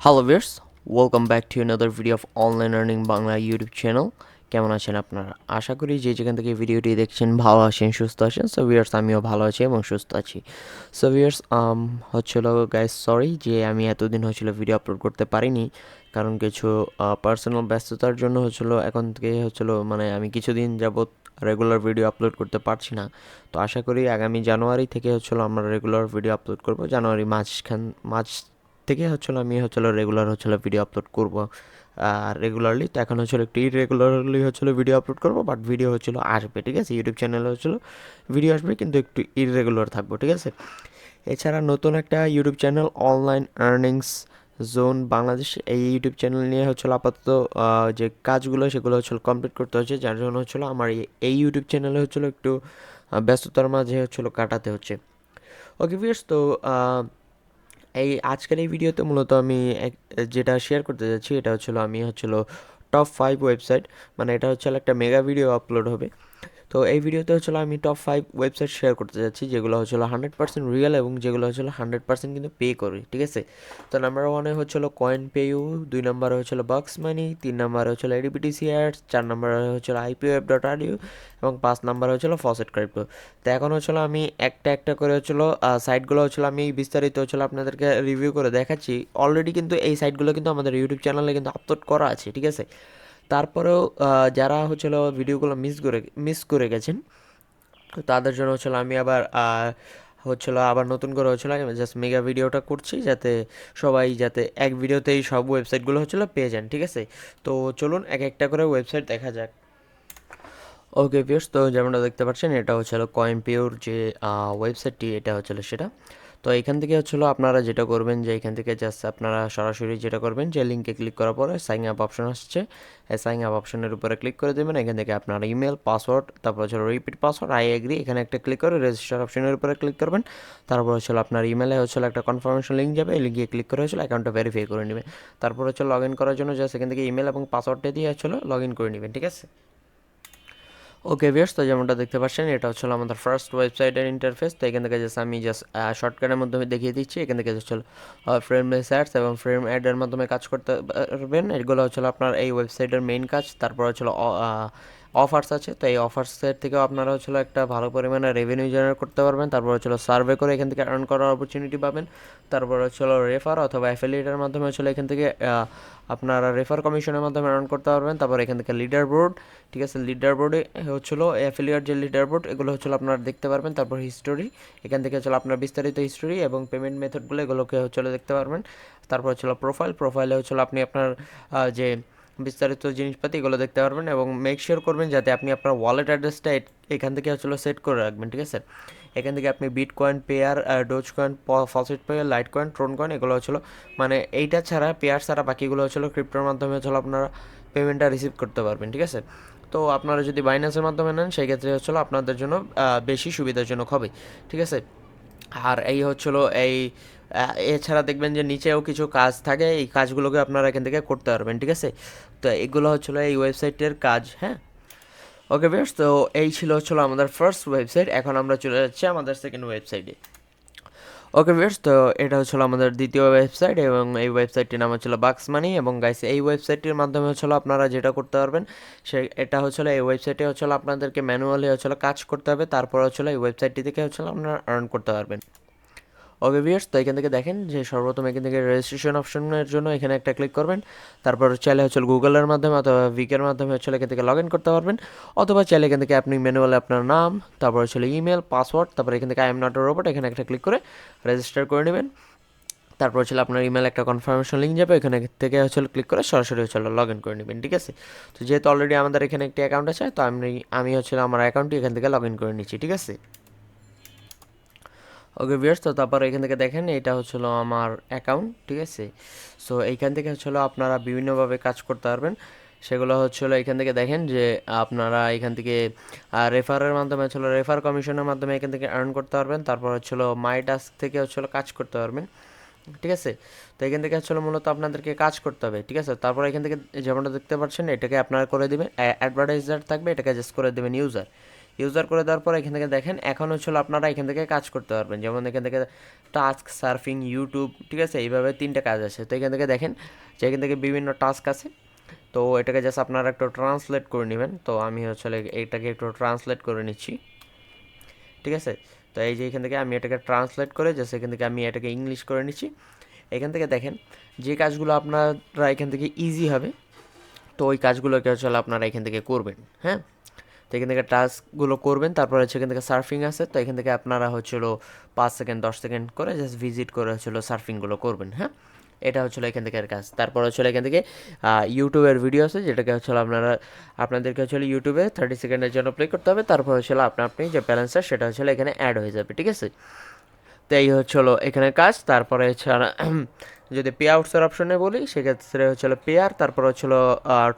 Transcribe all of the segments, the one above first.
Hello viewers, welcome back to another video of online earning Bangla YouTube channel. কেমন আছেন আপনারা? আশা করি যে যেখান থেকে ভিডিওটি দেখছেন ভালো আছেন, সুস্থ আছেন। সো ভিউয়ার্স, আমিও ভালো আছি এবং সুস্থ আছি। সো ভিউয়ার্স, হচ্ছিল গাইস, সরি যে আমি এতদিন হচ্ছিল ভিডিও আপলোড করতে পারিনি, কারণ কিছু পার্সোনাল ব্যস্ততার জন্য হচ্ছিল এখন থেকে হচ্ছিল মানে আমি কিছুদিন যাবৎ রেগুলার ভিডিও আপলোড করতে পারছি না। তো আশা করি আগামী জানুয়ারি থেকে হচ্ছিল আমরা রেগুলার ভিডিও আপলোড করব। জানুয়ারি মাঝ থেকে হচ্ছিল আমি হচ্ছিল রেগুলার হচ্ছিল ভিডিও আপলোড করব। আর রেগুলারলি তো এখন হচ্ছিল একটু ইরেগুলারলি হচ্ছিল ভিডিও আপলোড করব, বাট ভিডিও হচ্ছিল আসবে, ঠিক আছে? ইউটিউব চ্যানেলে হচ্ছিল ভিডিও আসবে, কিন্তু একটু ইরেগুলার থাকবো, ঠিক আছে? এছাড়া নতুন একটা YouTube channel online earnings zone Bangladesh, এই ইউটিউব চ্যানেল নিয়ে হচ্ছিল আপাতত যে কাজগুলো সেগুলো হচ্ছিল কমপ্লিট করতে হচ্ছে, যার জন্য হচ্ছিল আমার এই ইউটিউব চ্যানেলে হচ্ছিল একটু ব্যস্ততার মাঝে হচ্ছিল কাটাতে হচ্ছে। ওকে ভিউয়ার্স, তো এই আজকের এই ভিডিওতে মূলত আমি যেটা শেয়ার করতে যাচ্ছি এটা আমি টপ 5 ওয়েবসাইট, মানে এটা একটা মেগা ভিডিও আপলোড হবে। তো এই ভিডিওতে আমি টপ 5 ওয়েবসাইট শেয়ার করতে যাচ্ছি, যেগুলো 100% রিয়েল এবং যেগুলো 100% কিন্তু পে করে, ঠিক আছে? তো নাম্বার ওয়ানে কয়েন পেইউ, 2 নম্বরে বক্স মানি, 3 নম্বরে এডিবিটিসি অ্যাডস, 4 নম্বরে IPOF.RU এবং 5 নম্বরে ফসেট ক্রিপ্টো। তো এখন আমি একটা একটা করে সাইটগুলো আমি বিস্তারিত আপনাদেরকে রিভিউ করে দেখাচ্ছি। অলরেডি কিন্তু এই সাইটগুলো কিন্তু আমাদের ইউটিউব চ্যানেলে কিন্তু আপলোড করা আছে, ঠিক আছে? তারপরেও যারা ভিডিওগুলো মিস করে গেছেন, তো তাদের জন্য আমি আবার আবার নতুন করে জাস্ট মেগা ভিডিওটা করছি, যাতে সবাই যাতে এক ভিডিওতেই সব ওয়েবসাইটগুলো পেয়ে যান, ঠিক আছে? তো চলুন এক একটা করে ওয়েবসাইট দেখা যাক। ওকে ভিউয়ার্স, তো যেমনটা দেখতে পাচ্ছেন এটা কয়েন পেওর যে ওয়েবসাইটটি, এটা সেটা। তো এখান থেকে আপনারা যেটা করবেন যে এখান থেকে জাস্ট আপনারা সরাসরি যেটা করবেন যে লিঙ্কে ক্লিক করার পরে সাইন আপ অপশন আসছে, এই সাইন আপ অপশনের উপরে ক্লিক করে দেবেন। এখান থেকে আপনার ইমেল, পাসওয়ার্ড, তারপর রিপিট পাসওয়ার্ড, আই এগ্রি, এখানে একটা ক্লিক করে রেজিস্টার অপশনের উপরে ক্লিক করবেন। তারপর আপনার ইমেলে একটা কনফার্মেশন লিঙ্ক যাবে, এই লিঙ্কে ক্লিক করে অ্যাকাউন্টটা ভেরিফাই করে নেবেন। তারপর লগ ইন করার জন্য জাস্ট এখান থেকে ইমেল এবং পাসওয়ার্ডটা দিয়ে লগ ইন করে নেবেন, ঠিক আছে? ওকে ভিউয়ার্স, তো যেমনটা দেখতে পাচ্ছেন এটা আমাদের ফার্স্ট ওয়েবসাইটের ইন্টারফেস। তো এখান থেকে আমি শর্টকাটের মাধ্যমে দেখিয়ে দিচ্ছি। এখান থেকে ফ্রেমলেস অ্যাডস এবং ফ্রেম অ্যাডের মাধ্যমে কাজ করতে পারবেন। এগুলো আপনার এই ওয়েবসাইটের মেইন কাজ। তারপর অফার্স আছে, তো এই অফার্সের থেকেও আপনারা একটা ভালো পরিমাণে রেভিনিউ জেনারেট করতে পারবেন। তারপর সার্ভে করে এখান থেকে আর্ন করার অপরচুনিটি পাবেন। তারপর রেফার অথবা অ্যাফিলিয়েটের মাধ্যমে এখান থেকে আপনারা রেফার কমিশনের মাধ্যমে আর্ন করতে পারবেন। তারপর এখান থেকে লিডার বোর্ড, ঠিক আছে? লিডার বোর্ডে অ্যাফিলিয়েট যে লিডার বোর্ড, এগুলো আপনারা দেখতে পারবেন। তারপর হিস্টোরি, এখান থেকে আপনার বিস্তারিত হিস্টোরি এবং পেমেন্ট মেথডগুলো এগুলোকে দেখতে পারবেন। তারপর প্রোফাইলে আপনি আপনার যে বিস্তারিত জিনিসপাতি এগুলো দেখতে পারবেন এবং মেক শিওর করবেন যাতে আপনি আপনার ওয়ালেট অ্যাড্রেসটা এখান থেকে সেট করে রাখবেন, ঠিক আছে? এখান থেকে আপনি bitcoin, pair, Dogecoin, faucet pair, Litecoin, TRON coin, এগুলো মানে এইটা ছাড়া, পেয়ার ছাড়া বাকিগুলো ক্রিপ্টোর মাধ্যমে আপনারা পেমেন্টটা রিসিভ করতে পারবেন, ঠিক আছে? তো আপনারা যদি বাইন্যান্সের মাধ্যমে নেন সেই ক্ষেত্রে আপনাদের জন্য বেশি সুবিধাজনক হবে, ঠিক আছে? আর এই এই এছাড়া দেখবেন যে নিচেও কিছু কাজ থাকে, এই কাজগুলোকে আপনারা এখান থেকে করতে পারবেন, ঠিক আছে? তো এগুলো এই ওয়েবসাইটের কাজ, হ্যাঁ। ওকে ভিউয়ার্স, তো এই ছিল আমাদের ফার্স্ট ওয়েবসাইট। এখন আমরা চলে যাচ্ছি আমাদের সেকেন্ড ওয়েবসাইটে। ওকে ভিউয়ার্স, তো এটা আমাদের দ্বিতীয় ওয়েবসাইট এবং এই ওয়েবসাইটটির নাম বাক্স মানি। এবং গাইস, এই ওয়েবসাইটটির মাধ্যমে আপনারা যেটা করতে পারবেন এটা এই ওয়েবসাইটে আপনাদেরকে ম্যানুয়ালি কাজ করতে হবে। তারপর এই ওয়েবসাইটটি থেকে আপনারা আর্ন করতে পারবেন। ওকে ভিউয়ার্স, তো এখান থেকে দেখেন যে সর্বপ্রথম এখান থেকে রেজিস্ট্রেশন অপশনের জন্য এখানে একটা ক্লিক করবেন। তারপর চাইলে গুগলের মাধ্যমে অথবা ভিকের মাধ্যমে এখান থেকে লগ ইন করতে পারবেন, অথবা চাইলে এখান থেকে আপনি ম্যানুয়ালি আপনার নাম, তারপর ইমেল, পাসওয়ার্ড, তারপর এখান থেকে I am not a robot, এখানে একটা ক্লিক করে রেজিস্টার করে নেবেন। তারপর আপনার ইমেল একটা কনফার্মেশন লিঙ্ক যাবে, এখানে থেকে ক্লিক করে সরাসরি লগ ইন করে নেবেন, ঠিক আছে? তো যেহেতু অলরেডি আমাদের এখানে একটি অ্যাকাউন্ট আছে, তো আমি আমার অ্যাকাউন্টটি এখান থেকে লগ ইন করে নিচ্ছি, ঠিক আছে? ওকে ভিউয়ার্স, তো তারপর এখান থেকে দেখেন এটা আমার অ্যাকাউন্ট, ঠিক আছে? সো এইখান থেকে আপনারা বিভিন্নভাবে কাজ করতে পারবেন। সেগুলো এখান থেকে দেখেন যে আপনারা এখান থেকে রেফারের মাধ্যমে রেফার কমিশনের মাধ্যমে এখান থেকে আর্ন করতে পারবেন। তারপর মাই টাস্ক থেকে কাজ করতে পারবেন, ঠিক আছে? তো এখান থেকে মূলত আপনাদেরকে কাজ করতে হবে, ঠিক আছে? তারপর এখান থেকে যেমনটা দেখতে পাচ্ছেন এটাকে আপনারা করে দেবেন, অ্যাডভার্টাইজার থাকবে, এটাকে জাস্ট করে দেবেন ইউজার। ইউজার করে দেওয়ার পর এখান থেকে দেখেন এখন হচ্ছিল আপনারা এখান থেকে কাজ করতে পারবেন, যেমন এখান থেকে টাস্ক, সার্ফিং, ইউটিউব, ঠিক আছে, এইভাবে 3টা কাজ আছে। তো এখান থেকে দেখেন যে এখান থেকে বিভিন্ন টাস্ক আছে। তো এটাকে জাস্ট আপনারা একটু ট্রান্সলেট করে নেবেন। তো আমি হচ্ছিল এইটাকে একটু ট্রান্সলেট করে নিচ্ছি, ঠিক আছে। তো এই যে এখান থেকে আমি এটাকে ট্রান্সলেট করে জাস্ট এখান থেকে আমি এটাকে ইংলিশ করে নিচ্ছি। এখান থেকে দেখেন যে কাজগুলো আপনারা এখান থেকে ইজি হবে, তো ওই কাজগুলোকে হচ্ছে আপনারা এখান থেকে করবেন, হ্যাঁ। তো এখান থেকে টাস্কগুলো করবেন, তারপর হচ্ছে এখান থেকে সার্ফিং আছে, তো এখান থেকে আপনারা হচ্ছিল 5 সেকেন্ড 10 সেকেন্ড করে জাস্ট ভিজিট করে হচ্ছিল সার্ফিংগুলো করবেন, হ্যাঁ। এটা হচ্ছিল এখান থেকে কাজ। তারপর হচ্ছিল এখান থেকে ইউটিউবের ভিডিও আছে, যেটাকে হচ্ছিল আপনাদেরকে হচ্ছিল ইউটিউবে 30 সেকেন্ডের জন্য প্লে করতে হবে। তারপর হচ্ছিল আপনি যে ব্যালেন্সটা সেটা হচ্ছিল এখানে অ্যাড হয়ে যাবে, ঠিক আছে। তো এই হচ্ছিল এখানে কাজ। তারপরে ছাড়া যদি পে আউটসের অপশনে বলি সেক্ষেত্রে হচ্ছিল পেয়ার, তারপর হচ্ছিল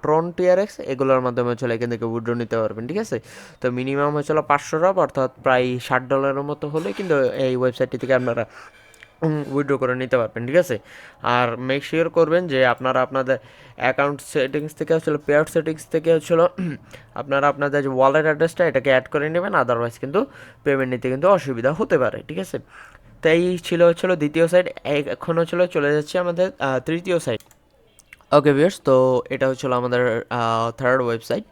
ট্রন টিআরএক্স, এগুলোর মাধ্যমে হচ্ছিল এখান থেকে উইথড্র নিতে পারবেন, ঠিক আছে। তো মিনিমাম হচ্ছিল 500 রব, অর্থাৎ প্রায় $60 মতো হলে কিন্তু এই ওয়েবসাইটটি থেকে আপনারা উইথড্র করে নিতে পারবেন, ঠিক আছে। আর মেক শিওর করবেন যে আপনারা আপনাদের অ্যাকাউন্ট সেটিংস থেকে হচ্ছিল পে আউট সেটিংস থেকে হচ্ছিল আপনারা আপনাদের যে ওয়ালেট অ্যাড্রেসটা এটাকে অ্যাড করে নেবেন, আদারওয়াইজ কিন্তু পেমেন্ট নিতে কিন্তু অসুবিধা হতে পারে, ঠিক আছে। তো এই হচ্ছিল দ্বিতীয় সাইড। এখন হচ্ছিল চলে যাচ্ছে আমাদের তৃতীয় সাইড। ওকে ভিউয়ার্স, তো এটা হচ্ছিল আমাদের থার্ড ওয়েবসাইট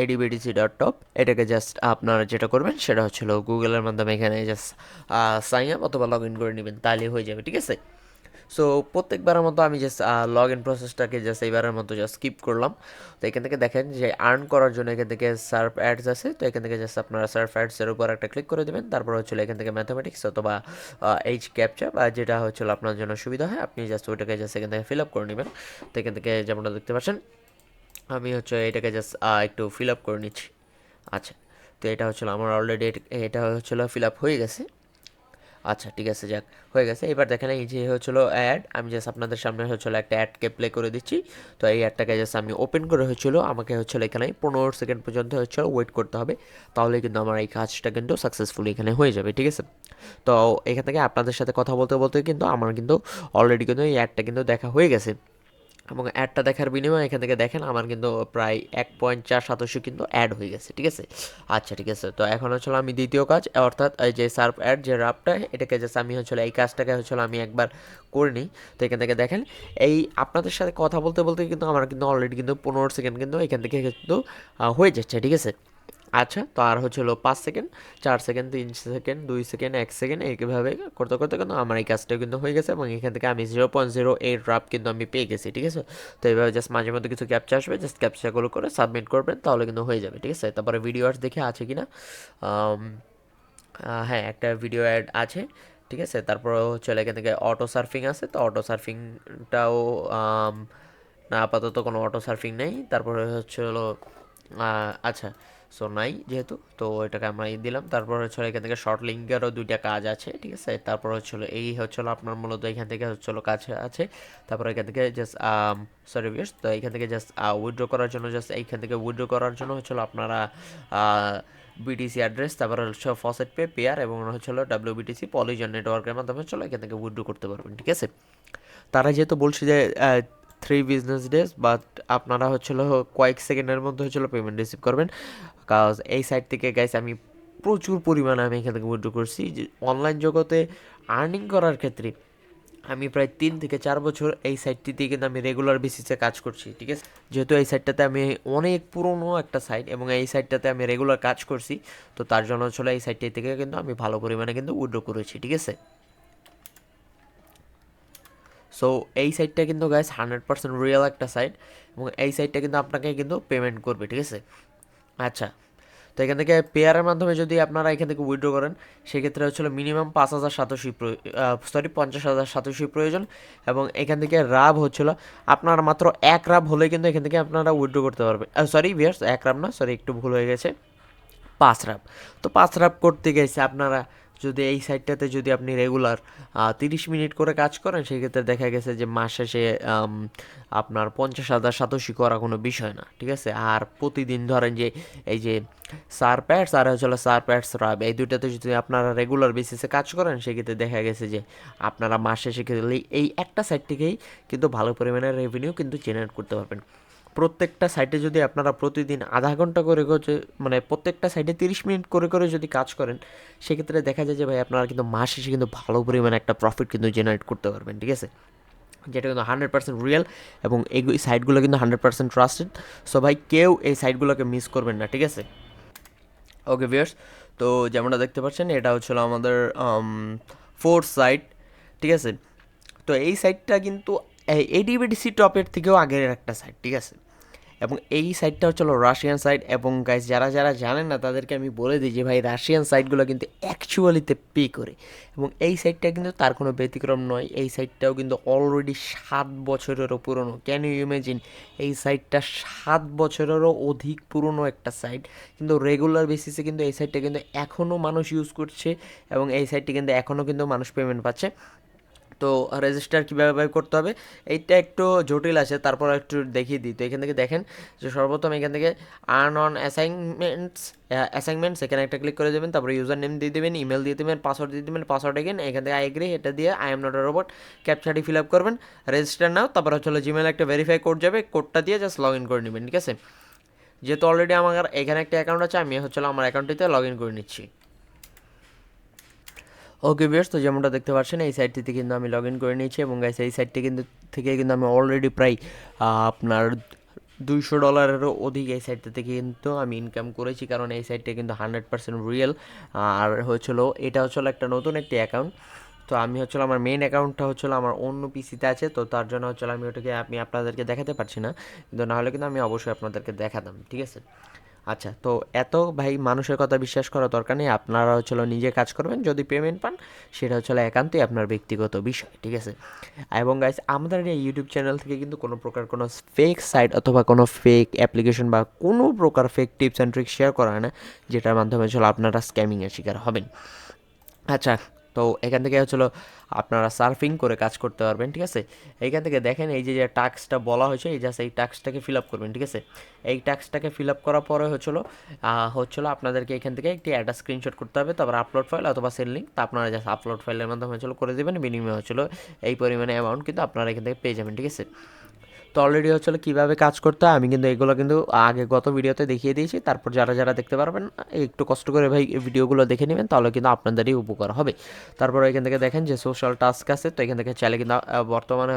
adbtc.top। এটাকে জাস্ট আপনারা যেটা করবেন সেটা হচ্ছিল গুগলের মাধ্যমে এখানে জাস্ট সাইন আপ অথবা লগ ইন করে নেবেন, তাহলেই হয়ে যাবে, ঠিক আছে। সো প্রত্যেকবারের মতো আমি জাস্ট লগ ইন প্রসেসটাকে জাস্ট এইবারের মতো জাস্ট স্কিপ করলাম। তো এখান থেকে দেখেন যে আর্ন করার জন্য এখান থেকে সার্ফ অ্যাডস আছে, তো এখান থেকে জাস্ট আপনারা সার্ফ অ্যাডসের উপর একটা ক্লিক করে দেবেন। তারপর হচ্ছিল এখান থেকে ম্যাথামেটিক্স অথবা এইচ ক্যাপচা বা যেটা হচ্ছিল আপনার জন্য সুবিধা হয়, আপনি জাস্ট ওইটাকে জাস্ট এখান থেকে ফিল আপ করে নেবেন। তো এখান থেকে যেমনটা দেখতে পাচ্ছেন আমি হচ্ছে এটাকে জাস্ট একটু ফিল আপ করে নিচ্ছি। আচ্ছা, তো এটা হচ্ছিল আমার অলরেডি এটা হচ্ছিল ফিল আপ হয়ে গেছে। আচ্ছা ঠিক আছে, যাক হয়ে গেছে। এবার দেখেন এই যে হচ্ছিলো অ্যাড, আমি জাস্ট আপনাদের সামনে হচ্ছিলো একটা অ্যাডকে প্লে করে দিচ্ছি। তো এই অ্যাডটাকে জাস্ট আমি ওপেন করে হচ্ছিলো আমাকে হচ্ছিলো এখানে 15 সেকেন্ড পর্যন্ত হচ্ছিলো ওয়েট করতে হবে, তাহলে কিন্তু আমার এই কাজটা কিন্তু সাকসেসফুলি এখানে হয়ে যাবে, ঠিক আছে। তো এখান থেকে আপনাদের সাথে কথা বলতে বলতে কিন্তু আমার কিন্তু অলরেডি কিন্তু এই অ্যাডটা কিন্তু দেখা হয়ে গেছে, এবং অ্যাডটা দেখার বিনিময়ে এখান থেকে দেখেন আমার কিন্তু প্রায় 1.4 শতাংশ কিন্তু অ্যাড হয়ে গেছে, ঠিক আছে। আচ্ছা ঠিক আছে, তো এখন হচ্ছিল আমি দ্বিতীয় কাজ, অর্থাৎ এই যে সার্ফ অ্যাড যে রাফটা, এটাকে জাস্ট আমি হচ্ছিল এই কাজটাকে হচ্ছিল আমি একবার করে নিই। তো এখান থেকে দেখেন এই আপনাদের সাথে কথা বলতে বলতে কিন্তু আমার কিন্তু অলরেডি কিন্তু 15 সেকেন্ড কিন্তু এখান থেকে কিন্তু হয়ে যাচ্ছে, ঠিক আছে। আচ্ছা, তো আর হচ্ছিল 5 second, 4 second, 3 second, 2 second, 1 second, এইভাবে করতে করতে কিন্তু আমার এই কাজটা কিন্তু হয়ে গেছে, এবং এখান থেকে আমি 0.08 ড্রপ কিন্তু আমি পেয়ে গেছি, ঠিক আছে। তো এইভাবে জাস্ট মাঝে মধ্যে কিছু ক্যাপচা আসবে, জাস্ট ক্যাপচাগুলো করে সাবমিট করবেন, তাহলে কিন্তু হয়ে যাবে, ঠিক আছে। তারপরে ভিডিও অ্যাডস দেখে আছে কি না, হ্যাঁ একটা ভিডিও অ্যাড আছে, ঠিক আছে। তারপর হচ্ছে এখান থেকে অটো সার্ফিং আছে, তো অটো সার্ফিংটাও না, আপাতত কোনো অটো সার্ফিং নেই। তারপরে হচ্ছে হলো আচ্ছা, সো নাই যেহেতু, তো এটাকে আমরা দিলাম। তারপর হচ্ছে এখান থেকে শর্ট লিঙ্কেরও 2টা কাজ আছে, ঠিক আছে। তারপর হচ্ছিল এই হচ্ছিল আপনার মূলত এখান থেকে হচ্ছিল কাজ আছে। তারপর এখান থেকে জাস্ট সরি ভিউয়ার্স, তো এখান থেকে জাস্ট উইথড্র করার জন্য জাস্ট এইখান থেকে উইথড্র করার জন্য হচ্ছিল আপনারা বিটিসি অ্যাড্রেস, তারপর হচ্ছে ফসেট পে, পেয়ার এবং হচ্ছিল WBTC পলিজন নেটওয়ার্কের মাধ্যমে হচ্ছিল এখান থেকে উইথড্র করতে পারবেন, ঠিক আছে। তারা যেহেতু বলছে যে 3 বিজনেস ডেজ, বাট আপনারা হচ্ছিল কয়েক সেকেন্ডের মধ্যে হচ্ছিল পেমেন্ট রিসিভ করবেন, কাজ এই সাইট থেকে গাইস আমি প্রচুর পরিমাণে আমি এখান থেকে উইথড্র করছি। যে অনলাইন জগতে আর্নিং করার ক্ষেত্রে আমি প্রায় 3 থেকে 4 বছর এই সাইটটিতে কিন্তু আমি রেগুলার বেসিসে কাজ করছি, ঠিক আছে। যেহেতু এই সাইটটাতে আমি অনেক পুরনো একটা সাইট এবং এই সাইটটাতে আমি রেগুলার কাজ করছি, তো তার জন্য হচ্ছিল এই সাইটটি থেকে কিন্তু আমি ভালো পরিমাণে কিন্তু উইথড্র করেছি, ঠিক আছে। সো এই সাইটটা কিন্তু গাইস 100% রিয়েল একটা সাইট, এবং এই সাইটটা কিন্তু আপনাকে কিন্তু পেমেন্ট করবে, ঠিক আছে। আচ্ছা, তো এখান থেকে পেয়ারের মাধ্যমে যদি আপনারা এখান থেকে উইথড্র করেন, সেক্ষেত্রে হচ্ছিল মিনিমাম 5,000 সাতোশি সরি 50,000 সাতোশি প্রয়োজন, এবং এখান থেকে রাব হচ্ছিল আপনার মাত্র 1 রাব হলে কিন্তু এখান থেকে আপনারা উইথড্র করতে পারবেন। সরি ভিউয়ার্স, 1 রাব না, সরি একটু ভুল হয়ে গেছে, 5 রাব। তো 5 রাব করতে গেছে আপনারা যদি এই সাইটটাতে যদি আপনি রেগুলার 30 মিনিট করে কাজ করেন, সেক্ষেত্রে দেখা গেছে যে মাস শেষে আপনার 50,000 সাতোশি করা কোনো বিষয় না, ঠিক আছে। আর প্রতিদিন ধরেন যে এই যে সার প্যাডস আর হচ্ছে সার প্যাডস রাব, এই দুইটাতে যদি আপনারা রেগুলার বেসিসে কাজ করেন, সেক্ষেত্রে দেখা গেছে যে আপনারা মাস শেষে এই একটা সাইট থেকেই কিন্তু ভালো পরিমাণে রেভিনিউ কিন্তু জেনারেট করতে পারবেন। প্রত্যেকটা সাইটে যদি আপনারা প্রতিদিন আধা ঘন্টা করে মানে প্রত্যেকটা সাইটে 30 মিনিট করে করে যদি কাজ করেন, সেক্ষেত্রে দেখা যায় যে ভাই আপনারা কিন্তু মাস শেষে কিন্তু ভালো পরিমাণে একটা প্রফিট কিন্তু জেনারেট করতে পারবেন, ঠিক আছে, যেটা কিন্তু 100% রিয়েল, এবং এই সাইটগুলো কিন্তু 100% ট্রাস্টেড। সো ভাই কেউ এই সাইটগুলোকে মিস করবেন না, ঠিক আছে। ওকে ভিউয়ার্স, তো যেমনটা দেখতে পাচ্ছেন এটা হচ্ছিল আমাদের ফোর্থ সাইট, ঠিক আছে। তো এই সাইটটা কিন্তু এডিবিডিসি টপের থেকেও আগের একটা সাইট, ঠিক আছে, এবং এই সাইটটা হচ্ছিল রাশিয়ান সাইট। এবং গাইজ যারা যারা জানেন না তাদেরকে আমি বলে দিই যে ভাই রাশিয়ান সাইটগুলো কিন্তু অ্যাকচুয়ালিতে পে করে, এবং এই সাইটটা কিন্তু তার কোনো ব্যতিক্রম নয়। এই সাইটটাও কিন্তু অলরেডি 7 বছরেরও পুরনো। ক্যান ইউ ইমেজিন, এই সাইটটা 7 বছরেরও অধিক পুরনো একটা সাইট, কিন্তু রেগুলার বেসিসে কিন্তু এই সাইটটা কিন্তু এখনও মানুষ ইউজ করছে, এবং এই সাইটটি কিন্তু এখনও কিন্তু মানুষ পেমেন্ট পাচ্ছে। তো রেজিস্টার কীভাবে করতে হবে এইটা একটু জটিল আছে, তারপর একটু দেখিয়ে দিই। তো এখান থেকে দেখেন যে সর্বপ্রথম এখান থেকে আর্ন অন অ্যাসাইনমেন্টস এখানে একটা ক্লিক করে দেবেন, তারপরে ইউজার নেম দিয়ে দেবেন, ইমেল দিয়ে দেবেন, পাসওয়ার্ড দিয়ে দেবেন, পাসওয়ার্ড এগেন এখান থেকে আই এগ্রি এটা দিয়ে I'm not a robot ক্যাপচাটি ফিল আপ করবেন, রেজিস্টার নাও, তারপর হচ্ছে জিমেল একটা ভেরিফাই কোড যাবে, কোডটা দিয়ে জাস্ট লগ ইন করে নেবেন, ঠিক আছে। যেহেতু অলরেডি আমার এখানে একটা অ্যাকাউন্ট আছে, আমি হচ্ছে আমার অ্যাকাউন্টটিতে লগ ইন করে নিচ্ছি। ওকে ভিউয়ার্স, তো যেমনটা দেখতে পাচ্ছেন এই সাইটটিতে কিন্তু আমি লগ ইন করে নিয়েছি, এবং গাইস এই সাইটটি কিন্তু থেকে কিন্তু আমি অলরেডি প্রায় আপনার $200-এরও অধিক এই সাইটটা থেকে কিন্তু আমি ইনকাম করেছি, কারণ এই সাইটটা কিন্তু 100% রিয়েল। আর হচ্ছিলো এটা হচ্ছিলো একটা নতুন একটি অ্যাকাউন্ট। তো আমি হচ্ছিলো আমার মেন অ্যাকাউন্টটা হচ্ছিলো আমার অন্য পিসিতে আছে, তো তার জন্য হচ্ছিলো আমি ওটাকে আপনাদেরকে দেখাতে পারছি না, কিন্তু নাহলে কিন্তু আমি অবশ্যই আপনাদেরকে দেখাতাম, ঠিক আছে। আচ্ছা, তো এত ভাই মানুষের কথা বিশ্বাস করা দরকার নেই, আপনারা হচ্ছিল নিজে কাজ করবেন, যদি পেমেন্ট পান সেটা হচ্ছিল একান্তই আপনার ব্যক্তিগত বিষয়, ঠিক আছে। এবং গাইস আমাদের এই ইউটিউব চ্যানেল থেকে কিন্তু কোনো প্রকার কোনো ফেক সাইট অথবা কোনো ফেক অ্যাপ্লিকেশন বা কোনো প্রকার fake tips and tricks share করা হয় না, যেটার মাধ্যমে হচ্ছিল আপনারা স্ক্যামিংয়ের শিকার হবেন। আচ্ছা, তো এখান থেকে হচ্ছিল আপনারা সার্ফিং করে কাজ করতে পারবেন, ঠিক আছে। এইখান থেকে দেখেন এই যে যে টাস্কটা বলা হয়েছে, এই জাস্ট এই টাস্কটাকে ফিল আপ করবেন, ঠিক আছে। এই টাস্কটাকে ফিল আপ করার পরে হচ্ছিলো আপনাদেরকে এখান থেকে একটি একটা স্ক্রিনশট করতে হবে, তারপর আপলোড ফাইল অথবা সেল লিঙ্ক, তা আপনারা জাস্ট আপলোড ফাইলের মাধ্যমে করে দেবেন, বিনিময়ে এই পরিমাণে অ্যামাউন্ট কিন্তু আপনারা এখান থেকে পেয়ে যাবেন, ঠিক আছে। তো অলরেডি কীভাবে কাজ করতে হয় আমি কিন্তু এগুলো কিন্তু আগে গত ভিডিওতে দেখিয়ে দিয়েছি, তারপর যারা যারা দেখতে পারবেন একটু কষ্ট করে ভাই ভিডিওগুলো দেখে নেবেন, তাহলে কিন্তু আপনাদেরই উপকার হবে। তারপর এখান থেকে দেখেন যে সোশ্যাল টাস্ক আছে, তো এখান থেকে চাইলে কিন্তু বর্তমানে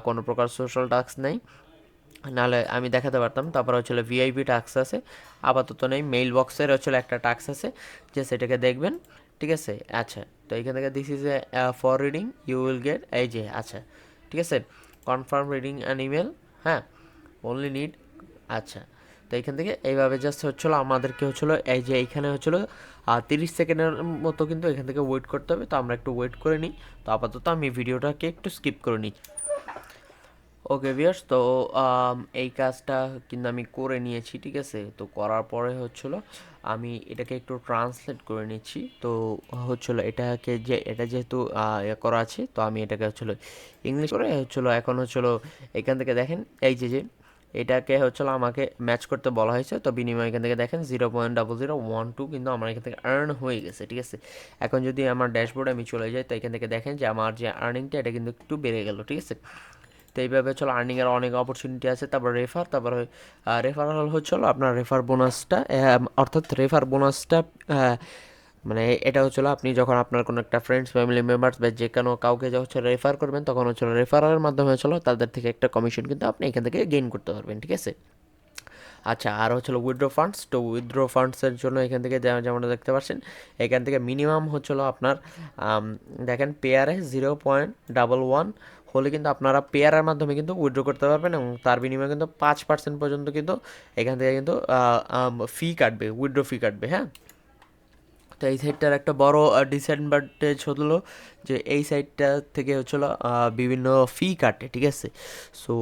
কোনো প্রকার সোশ্যাল টাস্ক নেই, নাহলে আমি দেখাতে পারতাম। তারপর ভিআইপি টাস্ক আছে, আপাতত নেই। মেইল বক্সের একটা টাস্ক আছে, যে সেটাকে দেখবেন, ঠিক আছে। আচ্ছা, তো এখান থেকে this is a for reading you will get, এই যে আচ্ছা, ঠিক আছে, কনফার্ম রিডিং অ্যান ইমেল, হ্যাঁ, অনলি নিড। আচ্ছা, তো এইখান থেকে এইভাবে জাস্ট আমাদেরকে এই যে এইখানে 30 সেকেন্ডের মতো কিন্তু এখান থেকে ওয়েট করতে হবে, তো আমরা একটু ওয়েট করে নিই। তো আপাতত আমি ভিডিওটাকে একটু স্কিপ করে নিই। ওকে ভিউয়ার্স, তো এই কাজটা কিন্তু আমি করে নিয়েছি, ঠিক আছে। তো করার পরে আমি এটাকে একটু ট্রান্সলেট করে নিচ্ছি। তো এটাকে যে এটা যেহেতু করা আছে, তো আমি এটাকে ইংলিশ করে এখন এখান থেকে দেখেন এই যে এটাকে আমাকে ম্যাচ করতে বলা হয়েছে। তো বিনিময় এখান থেকে দেখেন 0.0012 কিন্তু আমার এখান থেকে আর্ন হয়ে গেছে, ঠিক আছে। এখন যদি আমার ড্যাশবোর্ডে আমি চলে যাই, তো এখান থেকে দেখেন যে আমার যে আর্নিংটা এটা কিন্তু একটু বেড়ে গেল, ঠিক আছে। তো এইভাবে আর্নিংয়ের অনেক অপরচুনিটি আছে। তারপর তারপরে রেফারাল আপনার রেফার বোনাসটা, অর্থাৎ রেফার বোনাসটা মানে এটা আপনি যখন আপনার কোনো একটা ফ্রেন্ডস, ফ্যামিলি মেম্বার্স বা যে কোনো কাউকে রেফার করবেন, তখন রেফারের মাধ্যমে তাদের থেকে একটা কমিশন কিন্তু আপনি এখান থেকে গেইন করতে পারবেন, ঠিক আছে। আচ্ছা, আর উইথড্র ফান্ডস। তো উইথড্র ফান্ডসের জন্য এখান থেকে যেমন দেখতে পাচ্ছেন, এখান থেকে মিনিমাম আপনার দেখেন পেয়ারে 0.11 হলে কিন্তু আপনারা পেয়ারের মাধ্যমে কিন্তু উইথড্র করতে পারবেন, এবং তার বিনিময়ে কিন্তু 5% পর্যন্ত কিন্তু এখান থেকে কিন্তু ফি কাটবে, উইথড্র ফি কাটবে, হ্যাঁ। তো এই সাইটটার একটা বড় ডিসঅ্যাডভান্টেজ যে এই সাইটটা থেকে বিভিন্ন ফি কাটে, ঠিক আছে। সো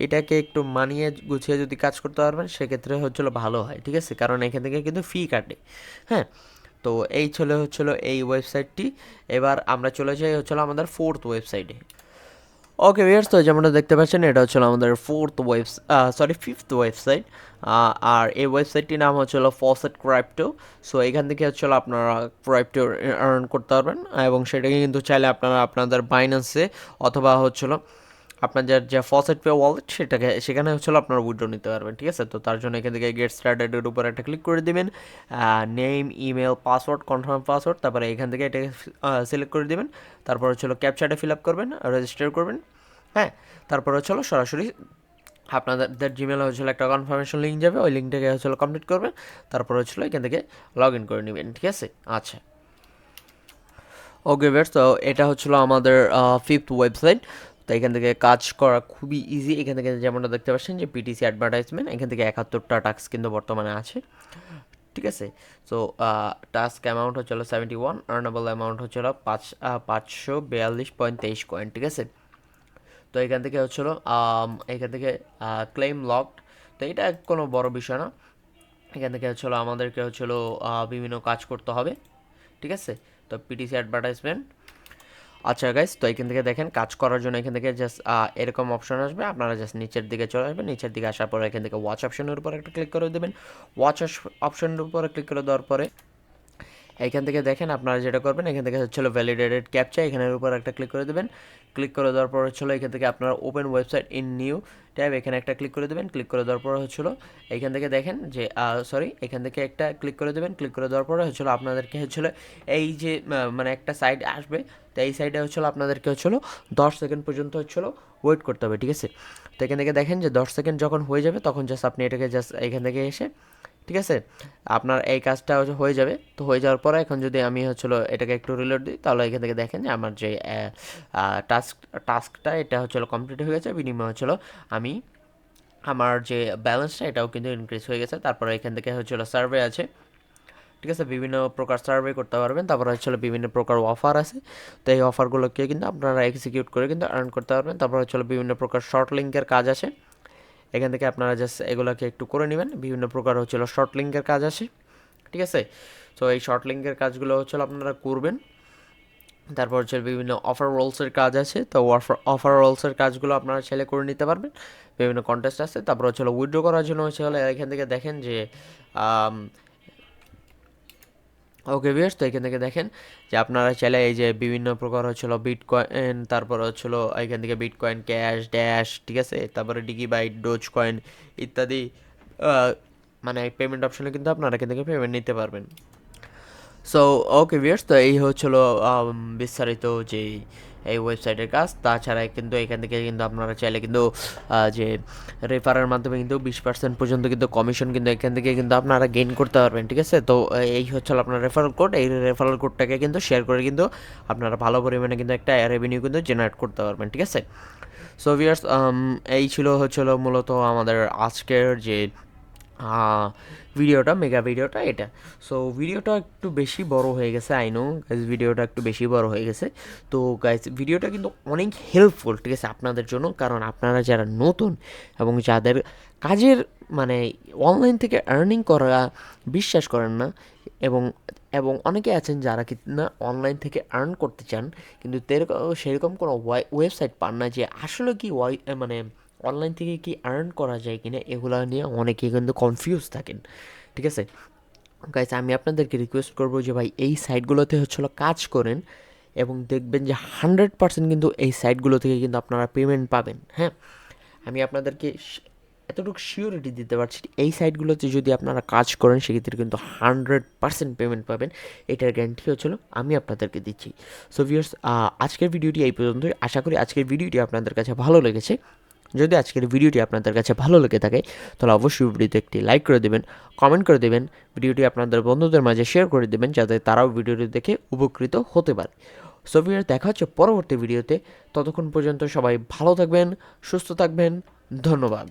এটাকে একটু মানিয়ে গুছিয়ে যদি কাজ করতে পারবেন, সেক্ষেত্রে ভালো হয়, ঠিক আছে, কারণ এখান থেকে কিন্তু ফি কাটে, হ্যাঁ। তো এই এই ওয়েবসাইটটি। এবার আমরা চলে যাই আমাদের ফোর্থ ওয়েবসাইটে। ওকে ভিউয়ার্স, তো যেমনটা দেখতে পাচ্ছেন এটা আমাদের ফিফথ ওয়েবসাইট। আর এই ওয়েবসাইটটির নাম ফসেট ক্রাইপ্টো। সো এখান থেকে আপনারা ক্রাইপ্টো আর্ন করতে পারবেন, এবং সেটাকে কিন্তু চাইলে আপনারা আপনাদের বাইন্যান্সে অথবা আপনাদের যে ফসেট পে ওয়ালেট সেখানে হচ্ছে আপনারা উইথড্র নিতে পারবেন, ঠিক আছে। তো তার জন্য এখান থেকে গেট স্টার্টেডের উপর একটা ক্লিক করে দিবেন, name, email, password, confirm password, তারপরে এখান থেকে এটাকে সিলেক্ট করে দিবেন। তারপর হচ্ছে ক্যাপচাটা ফিল আপ করবেন, রেজিস্টার করবেন, হ্যাঁ। তারপর হচ্ছে সরাসরি আপনাদের জিমেলে হচ্ছে একটা কনফার্মেশন লিঙ্ক যাবে, ওই লিঙ্কটাকে হচ্ছে কমপ্লিট করবেন। তারপর হচ্ছে এখান থেকে লগ ইন করে নেবেন, ঠিক আছে। আচ্ছা, ওকে ভিউয়ার্স, তো এটা হচ্ছিল আমাদের ফিফথ ওয়েবসাইট। তো এখান থেকে কাজ করা খুবই ইজি। এখান থেকে যেমনটা দেখতে পাচ্ছেন যে পিটিসি অ্যাডভার্টাইজমেন্ট, এখান থেকে 71টা টাস্ক কিন্তু বর্তমানে আছে, ঠিক আছে। সো টাস্ক অ্যামাউন্ট হচ্ছিল 71, আর্নেবল অ্যামাউন্ট হচ্ছিল 542.23 কয়েন, ঠিক আছে। তো এখান থেকে হচ্ছিল এখান থেকে ক্লেম লকড। তো এটা কোনো বড় বিষয় না। এখান থেকে হচ্ছিল আমাদেরকে হচ্ছিল বিভিন্ন কাজ করতে হবে, ঠিক আছে। তো পিটিসি অ্যাডভার্টাইজমেন্ট, আচ্ছা গাইস, তো এখান থেকে দেখেন কাজ করার জন্য এখান থেকে জাস্ট এরকম অপশন আসবে, আপনারা জাস্ট নিচের দিকে চলে আসবেন। নিচের দিকে আসার পরে এখান থেকে ওয়াচ অপশনের উপর একটা ক্লিক করে দেবেন। ওয়াচ অপশনের উপরে ক্লিক করে দেওয়ার পরে এখান থেকে দেখেন আপনারা যেটা করবেন, এখান থেকে হচ্ছিল ভ্যালিডেটেড ক্যাপচা, এখানের উপর একটা ক্লিক করে দেবেন। ক্লিক করে দেওয়ার পর হচ্ছিল এখান থেকে আপনারা open website in new tab, এখানে একটা ক্লিক করে দেবেন। ক্লিক করে দেওয়ার পর হচ্ছিল এখান থেকে দেখেন যে এখান থেকে একটা ক্লিক করে দেবেন। ক্লিক করে দেওয়ার পরে হচ্ছিল আপনাদেরকে হচ্ছিল এই যে মানে একটা সাইড আসবে, তো এই সাইডে হচ্ছিল আপনাদেরকে হচ্ছিল 10 সেকেন্ড পর্যন্ত হচ্ছিল ওয়েট করতে হবে, ঠিক আছে। তো এখান থেকে দেখেন যে 10 সেকেন্ড যখন হয়ে যাবে তখন জাস্ট আপনি এটাকে জাস্ট এখান থেকে এসে, ঠিক আছে, আপনার এই কাজটা হয়ে যাবে। তো হয়ে যাওয়ার পরে এখন যদি আমি হচ্ছিল এটাকে একটু রিলোড দিই, তাহলে এখান থেকে দেখেন যে আমার যে টাস্কটা এটা হচ্ছিল কমপ্লিট হয়ে গেছে। বিনিময়ে হচ্ছিল আমি আমার যে ব্যালেন্সটা এটাও কিন্তু ইনক্রিজ হয়ে গেছে। তারপরে এখান থেকে হচ্ছিল সার্ভে আছে, ঠিক আছে, বিভিন্ন প্রকার সার্ভে করতে পারবেন। তারপরে হচ্ছিল বিভিন্ন প্রকার অফার আছে, তো এই অফারগুলোকে কিন্তু আপনারা এক্সিকিউট করে কিন্তু আর্ন করতে পারবেন। তারপর হচ্ছিল বিভিন্ন প্রকার শর্ট লিঙ্কের কাজ আছে, এখান থেকে আপনারা জাস্ট এগুলোকে একটু করে নেবেন। বিভিন্ন প্রকার হচ্ছিল শর্ট লিঙ্কের কাজ আছে, ঠিক আছে। তো এই শর্ট লিঙ্কের কাজগুলো হচ্ছিল আপনারা করবেন। তারপর হচ্ছে বিভিন্ন অফার রোলসের কাজ আছে, তো অফার রোলসের কাজগুলো আপনারা ছেলে করে নিতে পারবেন। বিভিন্ন কন্টেস্ট আছে। তারপর হচ্ছে উইথড্র করার জন্য হচ্ছে এখান থেকে দেখেন যে ওকে ভিউয়ার্স, তো এখান থেকে দেখেন যে আপনারা চাইলে এই যে বিভিন্ন প্রকার হচ্ছিল বিটকয়েন, তারপর হচ্ছিল এখান থেকে বিটকয়েন ক্যাশ ড্যাশ, ঠিক আছে, তারপরে ডিগি বাইট, ডোজ কয়েন ইত্যাদি মানে পেমেন্ট অপশনে কিন্তু আপনারা এখান থেকে পেমেন্ট নিতে পারবেন। সো ওকে ভিউয়ার্স, তো এই হচ্ছিল বিস্তারিত যে এই ওয়েবসাইটের কাজ। তাছাড়া কিন্তু এখান থেকে কিন্তু আপনারা চাইলে কিন্তু যে রেফারের মাধ্যমে কিন্তু 20% পর্যন্ত কিন্তু কমিশন কিন্তু এখান থেকে কিন্তু আপনারা গেইন করতে পারবেন, ঠিক আছে। তো এই হচ্ছে আপনার রেফারেল কোড, এই রেফারেল কোডটাকে কিন্তু শেয়ার করে কিন্তু আপনারা ভালো পরিমাণে কিন্তু একটা রেভিনিউ কিন্তু জেনারেট করতে পারবেন, ঠিক আছে। সো ভিউয়ার্স, এই হচ্ছিল মূলত আমাদের আজকের যে ভিডিওটা, মেগা ভিডিওটা এটা। সো ভিডিওটা একটু বেশি বড় হয়ে গেছে, আই নো গাইজ, ভিডিওটা একটু বেশি বড় হয়ে গেছে। তো গাইজ ভিডিওটা কিন্তু অনেক হেল্পফুল, ঠিক আছে, আপনাদের জন্য। কারণ আপনারা যারা নতুন এবং যাদের কাজের মানে অনলাইন থেকে আর্নিং করা বিশ্বাস করেন না, এবং এবং অনেকে আছেন যারা কিনা অনলাইন থেকে আর্ন করতে চান কিন্তু সেরকম কোনো ওয়েবসাইট পান না যে আসলে কি মানে অনলাইন থেকে কি আর্ন করা যায় কিনা, এগুলো নিয়ে অনেকে কিন্তু কনফিউজ থাকেন, ঠিক আছে। গাইস, আমি আপনাদেরকে রিকোয়েস্ট করবো যে ভাই এই সাইটগুলোতে হচ্ছিল কাজ করেন এবং দেখবেন যে 100% কিন্তু এই সাইটগুলো থেকে কিন্তু আপনারা পেমেন্ট পাবেন, হ্যাঁ। আমি আপনাদেরকে এতটুকু সিওরিটি দিতে পারছি, এই সাইটগুলোতে যদি আপনারা কাজ করেন সেক্ষেত্রে কিন্তু 100% পেমেন্ট পাবেন, এটার গ্যারান্টি হচ্ছিল আমি আপনাদেরকে দিচ্ছি। সো ভিউয়ার্স, আজকের ভিডিওটি এই পর্যন্তই। আশা করি আজকের ভিডিওটি আপনাদের কাছে ভালো লেগেছে। যদি আজকের ভিডিওটি আপনাদের কাছে ভালো লেগে থাকে তাহলে অবশ্যই ভিডিওতে একটি লাইক করে দেবেন, কমেন্ট করে দেবেন, ভিডিওটি আপনাদের বন্ধুদের মাঝে শেয়ার করে দেবেন যাতে তারাও ভিডিওটি দেখে উপকৃত হতে পারে। সো ভিউয়ার্স, দেখা হচ্ছে পরবর্তী ভিডিওতে। ততক্ষণ পর্যন্ত সবাই ভালো থাকবেন, সুস্থ থাকবেন, ধন্যবাদ।